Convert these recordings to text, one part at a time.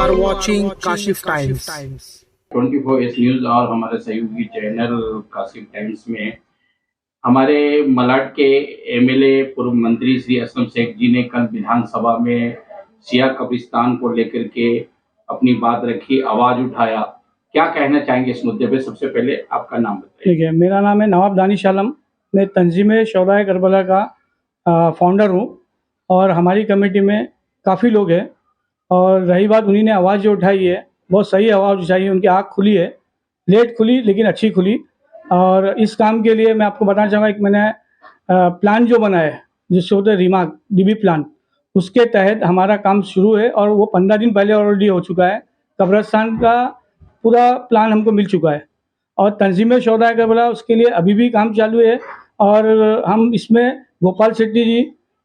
are watching Kashif Times. 24 news और हमारे सहयोगी चैनल काशिफ टाइम्स में हमारे मलाड के एमएलए पूर्व मंत्री श्री असलम शेख जी ने कल विधानसभा में सिया कब्रिस्तान को लेकर के अपनी बात रखी, आवाज उठाया। क्या कहना चाहेंगे इस मुद्दे पे? सबसे पहले आपका नाम बताइए। ठीक है, मेरा नाम है नवाब दानिश आलम। मैं तंजीम शोहदाए करबला का फाउंडर हूँ और हमारी कमेटी में काफ़ी लोग हैं। और रही बात उन्हीं ने आवाज़ जो उठाई है, बहुत सही आवाज़ उठाई है। उनकी आँख खुली है, लेट खुली लेकिन अच्छी खुली। और इस काम के लिए मैं आपको बताना चाहूँगा, एक मैंने प्लान जो बना है जिससे होते रिमार्क डीबी प्लान, उसके तहत हमारा काम शुरू है और वो 15 दिन पहले ऑलरेडी हो चुका है। कब्रिस्तान का पूरा प्लान हमको मिल चुका है और तंजीम शोहदाए करबला उसके लिए अभी भी काम चालू है। और हम इसमें गोपाल शेट्टी जी,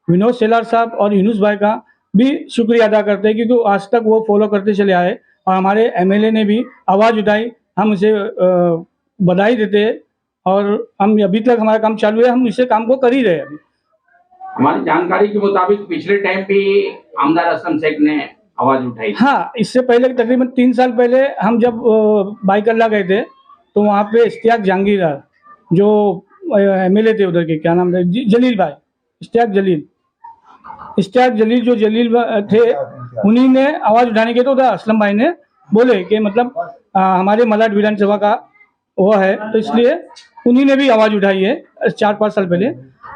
विनोद सेलार साहब और यूनुस भाई का भी शुक्रिया अदा करते हैं, क्योंकि आज तक वो फॉलो करते चले आए और हमारे एमएलए ने भी आवाज़ उठाई। हम उसे बधाई देते हैं और हम अभी तक हमारा काम चालू है, हम इसे काम को कर ही रहे हैं। अभी हमारी जानकारी के मुताबिक पिछले टाइम भी आमदार असलम शेख ने आवाज उठाई। हाँ, इससे पहले तकरीबन 3 साल पहले हम जब बाइकल्ला गए थे तो वहाँ पे इश्तियाक जहांगीरदार जो एमएलए थे उधर के, क्या नाम था, जलील भाई, इश्तियाक जलील जो जलील थे, उन्हीं ने आवाज़ उठाने के तो उधर असलम भाई ने बोले कि मतलब हमारे मलाड विधानसभा का वो है, तो इसलिए उन्हीं ने भी आवाज़ उठाई है। 4-5 साल पहले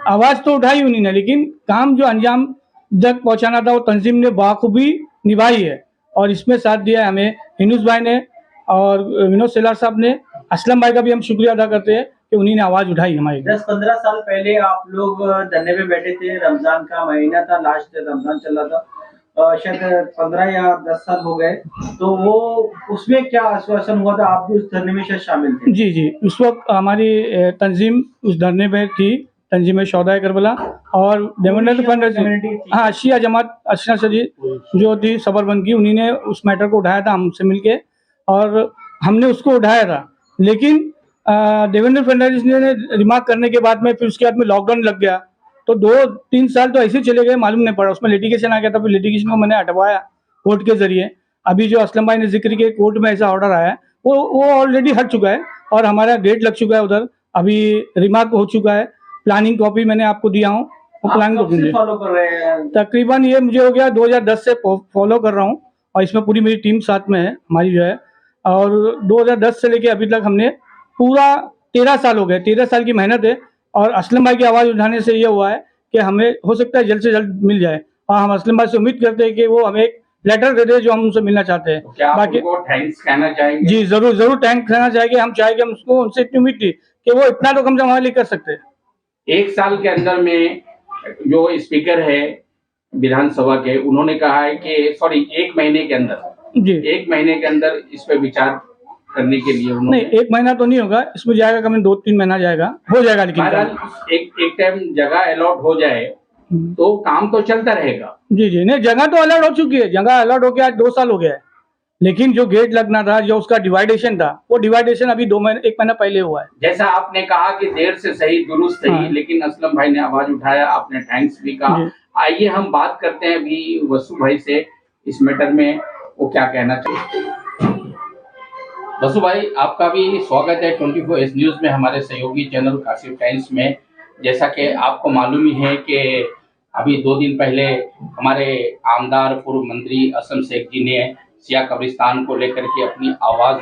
आवाज़ तो उठाई उन्हीं ने, लेकिन काम जो अंजाम तक पहुँचाना था वो तंजीम ने बाखूबी निभाई है। और इसमें साथ दिया है हमें यूनुस भाई ने और विनोद सेलार साहब ने। असलम भाई का भी हम शुक्रिया अदा करते हैं कि उन्हीं ने आवाज़ उठाई हमारी। 10-15 साल पहले आप लोग धरने पे बैठे थे, रमजान का महीना था, लास्ट रमजान चल रहा था, शायद 15 या 10 साल हो गए, तो वो उसमें क्या आश्वासन हुआ था? आप भी उस धरने में शायद शामिल थे। जी, उस वक्त हमारी तंजीम उस धरने में थी, तंजीम शोहदाए करबला और देवेंद्र फंड, हाँ, शिया जमात अशना शरीफ जो थी सबरबंद की, उन्हीं ने उस मैटर को उठाया था हमसे मिलके और हमने उसको उठाया था। लेकिन देवेंद्र फडणवीस ने रिमार्क करने के बाद में फिर उसके बाद में लॉकडाउन लग गया, तो 2-3 साल तो ऐसे चले गए, मालूम नहीं पड़ा। उसमें लिटिगेशन आ गया था, फिर लिटिगेशन को मैंने हटवाया कोर्ट के जरिए। अभी जो असलम भाई ने जिक्र किया कोर्ट में ऐसा ऑर्डर आया है, वो ऑलरेडी हट चुका है और हमारा गेट लग चुका है उधर, अभी रिमार्क हो चुका है। प्लानिंग कॉपी मैंने आपको दिया हूँ, वो प्लानिंग कॉपी फॉलो कर रहे हैं? तकरीबन ये मुझे हो गया 2010 से फॉलो कर रहा हूँ और इसमें पूरी मेरी टीम साथ में है हमारी जो है। और 2010 से लेके अभी तक हमने पूरा 13 साल हो गए, 13 साल की मेहनत है। और असलम भाई की आवाज़ उठाने से ये हुआ है कि हमें हो सकता है जल्द से जल्द मिल जाए और हम असलम भाई से उम्मीद करते हैं कि वो हमें एक लेटर दे दे जो हम उनसे मिलना चाहते हैं। क्या बाकी उनको थैंक्स कहना चाहेंगे? जी, जरूर थैंक्स कहना चाहेंगे। हम चाहेंगे, हम उसको उनसे इतनी उम्मीद थी कि वो इतना तो कम से कम हमारे लिए कर सकते हैं। 1 साल के अंदर में जो स्पीकर है विधानसभा के, उन्होंने कहा है कि 1 महीने के अंदर जी, 1 महीने के अंदर इस पे विचार करने के लिए उन्होंने, नहीं 1 महीना तो नहीं होगा, इसमें जाएगा कम 2-3 महीना जाएगा, हो जाएगा। लेकिन एक टाइम जगह अलॉट हो जाए तो काम तो चलता रहेगा। जी, नहीं, जगह तो अलॉट हो चुकी है, जगह अलॉट हो गया, 2 साल हो गया है। लेकिन जो गेट लगना था, जो उसका डिवाइडेशन था, वो डिवाइडेशन अभी 1 महीना पहले हुआ है। जैसा आपने कहा कि देर से सही दुरुस्त सही, हाँ। लेकिन असलम भाई ने आवाज उठाया, आपने थैंक्स भी कहा। आइए हम बात करते हैं अभी वसु भाई से इस मैटर में, वो क्या कहना चाहिए। वसु भाई, आपका भी स्वागत है 24 न्यूज में, हमारे सहयोगी चैनल काशिफ टाइम्स में। जैसा कि आपको मालूम ही है कि अभी 2 दिन पहले हमारे आमदार पूर्व मंत्री असलम शेख जी ने सिया कब्रिस्तान को लेकर के अपनी आवाज़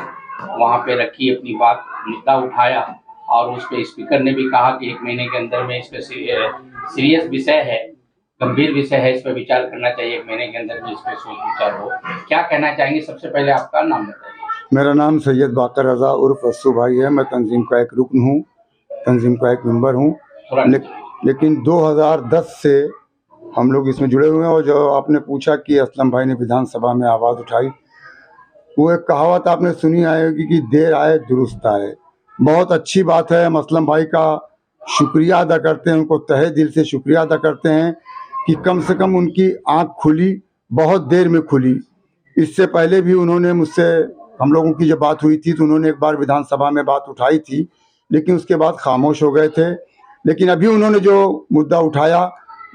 वहाँ पे रखी, अपनी बात मुद्दा उठाया और उस पर स्पीकर ने भी कहा कि 1 महीने के अंदर में इस पर सीरियस विषय है, गंभीर विषय है, इस पर विचार करना चाहिए, 1 महीने के अंदर में इस पर सोच विचार हो। क्या कहना चाहेंगे? सबसे पहले आपका नाम बताइए। मेरा नाम सैयद बाकर रजा उर्फ वसु भाई है। मैं तंजीम का एक रुकन हूँ, तंजीम का एक मेंबर हूँ। लेकिन 2010 से हम लोग इसमें जुड़े हुए हैं। और जो आपने पूछा कि असलम भाई ने विधानसभा में आवाज़ उठाई, वो एक कहावत आपने सुनी आएगी कि देर आए दुरुस्त आए। बहुत अच्छी बात है। हम असलम भाई का शुक्रिया अदा करते हैं, उनको तहे दिल से शुक्रिया अदा करते हैं कि कम से कम उनकी आँख खुली, बहुत देर में खुली। इससे पहले भी उन्होंने मुझसे, हम लोगों की जब बात हुई थी तो उन्होंने एक बार विधानसभा में बात उठाई थी, लेकिन उसके बाद खामोश हो गए थे। लेकिन अभी उन्होंने जो मुद्दा उठाया,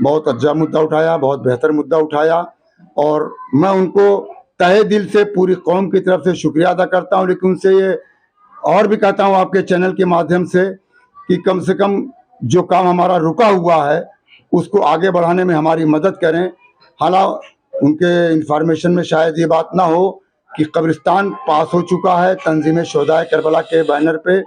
बहुत अच्छा मुद्दा उठाया, बहुत बेहतर मुद्दा उठाया और मैं उनको तहे दिल से पूरी कौम की तरफ से शुक्रिया अदा करता हूँ। लेकिन उनसे ये और भी कहता हूँ आपके चैनल के माध्यम से कि कम से कम जो काम हमारा रुका हुआ है उसको आगे बढ़ाने में हमारी मदद करें। हालांकि उनके इंफॉर्मेशन में शायद ये बात ना हो कि कब्रिस्तान पास हो चुका है, तंजीम शुहदाए करबला के बैनर पे,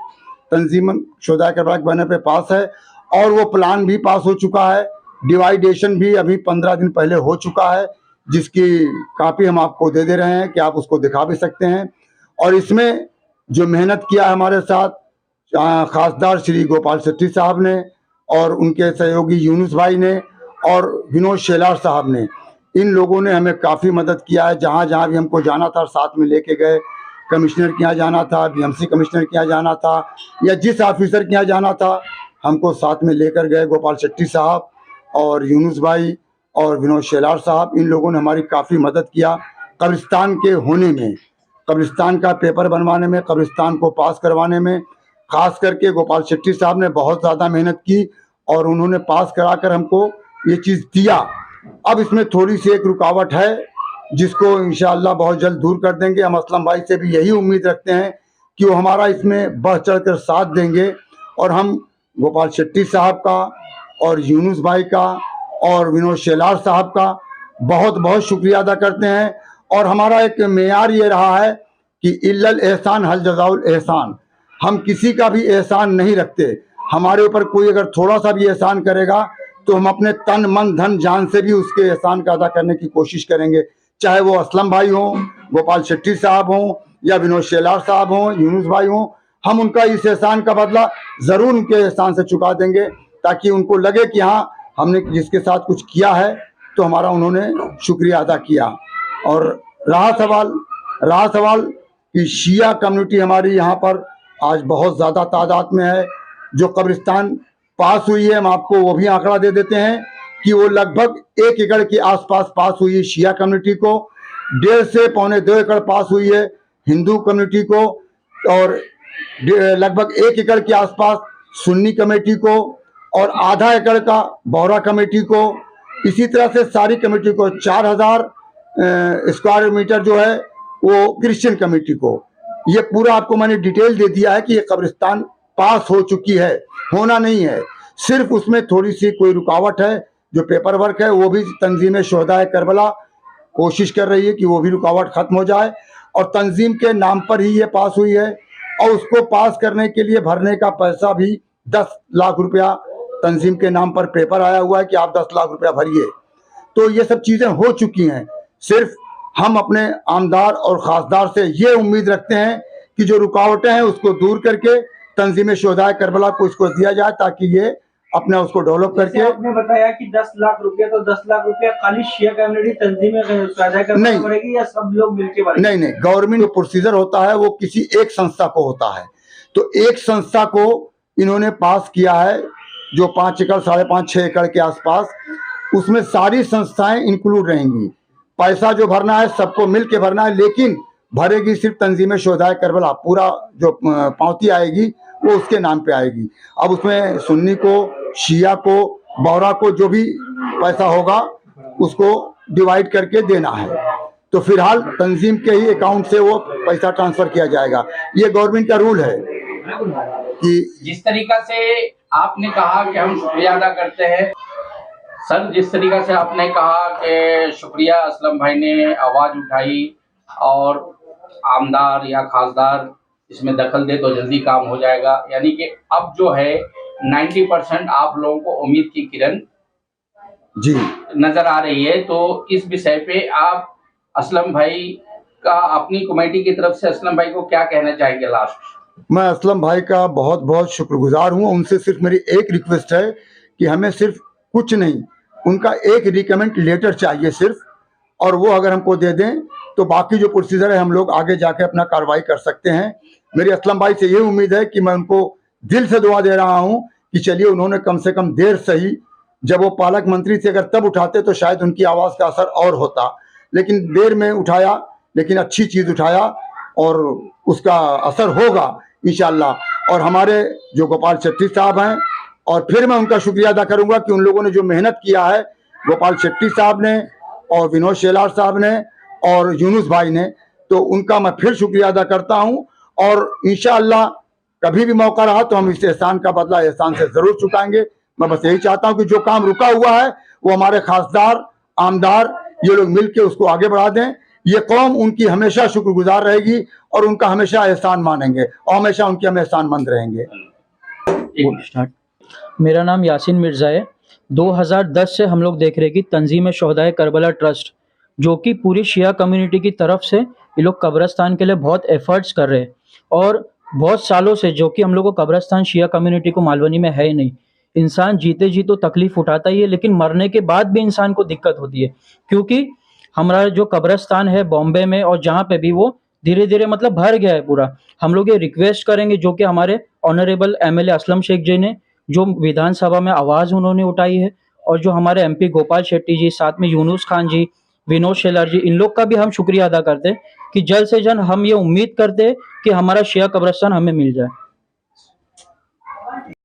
तंजीम शुहदाए करबला के बैनर पे पास है, और वो प्लान भी पास हो चुका है। डिवाइडेशन भी अभी 15 दिन पहले हो चुका है, जिसकी कापी हम आपको दे रहे हैं कि आप उसको दिखा भी सकते हैं। और इसमें जो मेहनत किया है हमारे साथ खासदार श्री गोपाल शेट्टी साहब ने और उनके सहयोगी यूनुस भाई ने और विनोद शेलार साहब ने, इन लोगों ने हमें काफ़ी मदद किया है। जहाँ जहाँ भी हमको जाना था साथ में लेके गए। कमिश्नर के यहाँ जाना था, बीएमसी कमिश्नर के यहाँ जाना था, या जिस ऑफिसर के यहाँ जाना था हमको साथ में लेकर गए गोपाल शेट्टी साहब और यूनुस भाई और विनोद शेलार साहब। इन लोगों ने हमारी काफ़ी मदद किया कब्रिस्तान के होने में, कब्रिस्तान का पेपर बनवाने में, कब्रिस्तान को पास करवाने में। खास करके गोपाल शेट्टी साहब ने बहुत ज़्यादा मेहनत की और उन्होंने पास कराकर हमको ये चीज़ दिया। अब इसमें थोड़ी सी एक रुकावट है जिसको इंशाअल्लाह बहुत जल्द दूर कर देंगे। हम असलम भाई से भी यही उम्मीद रखते हैं कि वो हमारा इसमें बढ़ चढ़ कर साथ देंगे। और हम गोपाल शेट्टी साहब का और यूनुस भाई का और विनोद शेलार साहब का बहुत बहुत शुक्रिया अदा करते हैं। और हमारा एक मेयार ये रहा है कि इल्लल एहसान हल जज़ाउल एहसान, हम किसी का भी एहसान नहीं रखते। हमारे ऊपर कोई अगर थोड़ा सा भी एहसान करेगा तो हम अपने तन मन धन जान से भी उसके एहसान का अदा करने की कोशिश करेंगे, चाहे वो असलम भाई हों, गोपाल शेट्टी साहब हों, या विनोद शेलार साहब हों, यूनुस भाई हों। हम उनका इस एहसान का बदला ज़रूर उनके एहसान से चुका देंगे, ताकि उनको लगे कि हाँ हमने जिसके साथ कुछ किया है तो हमारा उन्होंने शुक्रिया अदा किया। और रहा सवाल कि शिया कम्युनिटी हमारी यहाँ पर आज बहुत ज़्यादा तादाद में है। जो कब्रिस्तान पास हुई है हम आपको वो भी आंकड़ा दे देते हैं कि वो लगभग 1 एकड़ के आसपास पास हुई है शिया कम्युनिटी को, 1.5 से पौने 2 एकड़ पास हुई है हिंदू कम्युनिटी को, और लगभग 1 एकड़ के आसपास सुन्नी कमेटी को, और आधा एकड़ का बोहरा कमेटी को। इसी तरह से सारी कमेटी को 4000 स्क्वायर मीटर जो है वो क्रिश्चियन कमेटी को। ये पूरा आपको मैंने डिटेल दे दिया है कि ये कब्रिस्तान पास हो चुकी है, होना नहीं है, सिर्फ उसमें थोड़ी सी कोई रुकावट है। जो पेपर वर्क है वो भी तंजीम शुहदाए करबला कोशिश कर रही है कि वो भी रुकावट खत्म हो जाए, और तंजीम के नाम पर ही ये पास हुई है। और उसको पास करने के लिए भरने का पैसा भी 10 लाख रुपया तंजीम के नाम पर पेपर आया हुआ है कि आप 10 लाख रुपया भरिए। तो ये सब चीज़ें हो चुकी हैं। सिर्फ हम अपने आमदार और खासदार से ये उम्मीद रखते हैं कि जो रुकावटें हैं उसको दूर करके तंजीम शुहदाए करबला को इसको दिया जाए, ताकि ये अपने उसको डेवलप करके। आपने बताया कि 10 लाख रुपया, तो 10 लाख रुपया खाली शिया कम्युनिटी तंजीम शुहदाए करबला भरेगी या सब लोग मिलके भरेंगे? नहीं, गवर्नमेंट जो प्रोसीजर होता है वो किसी एक संस्था को होता है। तो एक संस्था को इन्होंने पास किया है जो 5 एकड़ 5.5 6 एकड़ के आसपास, उसमें सारी संस्थाएं इंक्लूड रहेंगी। पैसा जो भरना है सबको मिल के भरना है, लेकिन भरेगी सिर्फ तंजीम शुहदाए करबला। पूरा जो पावती आएगी वो उसके नाम पे आएगी। अब उसमें सुन्नी को, शिया को, बोहरा को जो भी पैसा होगा उसको डिवाइड करके देना है। तो फिलहाल तंजीम के ही अकाउंट से वो पैसा ट्रांसफर किया जाएगा। ये गवर्नमेंट का रूल है कि जिस तरीका से आपने कहा कि हम शुक्रिया अदा करते हैं सर, जिस तरीका से आपने कहा कि शुक्रिया असलम भाई ने आवाज़ उठाई और आमदार या खासदार इसमें दखल दे तो जल्दी काम हो जाएगा, यानी कि अब जो है 90% आप लोगों को उम्मीद की किरण जी नजर आ रही है। तो इस विषय पे आप असलम भाई का, अपनी कमेटी की तरफ से असलम भाई को क्या कहना चाहेंगे लास्ट? मैं असलम भाई का बहुत बहुत शुक्रगुजार हूँ। उनसे सिर्फ मेरी एक रिक्वेस्ट है कि हमें सिर्फ कुछ नहीं, उनका एक रिकमेंड लेटर चाहिए सिर्फ, और वो अगर हमको दे दें तो बाकी जो प्रोसीजर है हम लोग आगे जाके अपना कार्रवाई कर सकते हैं। मेरी असलम भाई से ये उम्मीद है कि मैं उनको दिल से दुआ दे रहा हूँ कि चलिए उन्होंने कम से कम देर सही, जब वो पालक मंत्री थे अगर तब उठाते तो शायद उनकी आवाज़ का असर और होता, लेकिन देर में उठाया, लेकिन अच्छी चीज़ उठाया और उसका असर होगा इंशाअल्लाह। और हमारे जो गोपाल शेट्टी साहब हैं, और फिर मैं उनका शुक्रिया अदा करूंगा कि उन लोगों ने जो मेहनत किया है, गोपाल शेट्टी साहब ने और विनोद शेलार साहब ने और यूनुस भाई ने, तो उनका मैं फिर शुक्रिया अदा करता हूं। और इंशाअल्लाह कभी भी मौका रहा तो हम इस एहसान का बदला एहसान से जरूर चुकाएंगे। मैं बस यही चाहता हूं कि जो काम रुका हुआ है वो हमारे खासदार, आमदार, ये लोग मिलकर उसको आगे बढ़ा दें। ये कौम उनकी हमेशा शुक्रगुजार रहेगी और उनका हमेशा एहसान मानेंगे और हमेशा उनके हम एहसानमंद रहेंगे। मेरा नाम यासीन मिर्ज़ा है। 2010 से हम लोग देख रहे हैं कि तंजीम शोहदाए करबला ट्रस्ट, जो कि पूरी शिया कम्युनिटी की तरफ से ये लोग कब्रस्तान के लिए बहुत एफर्ट्स कर रहे हैं। और बहुत सालों से, जो कि हम लोग को कब्रस्तान शिया कम्युनिटी को मालवनी में है ही नहीं। इंसान जीते जी तो तकलीफ उठाता ही है, लेकिन मरने के बाद भी इंसान को दिक्कत होती है, क्योंकि हमारा जो कब्रस्तान है बॉम्बे में और जहाँ पे भी, वो धीरे धीरे मतलब भर गया है पूरा। हम लोग ये रिक्वेस्ट करेंगे, जो कि हमारे ऑनरेबल एमएलए असलम शेख जी ने जो विधानसभा में आवाज़ उन्होंने उठाई है, और जो हमारे एमपी गोपाल शेट्टी जी, साथ में यूनुस खान जी, विनोद शेलार जी, इन लोग का भी हम शुक्रिया अदा करते हैं कि जल्द से जल्द हम ये उम्मीद करते हैं कि हमारा शिया कब्रस्तान हमें मिल जाए।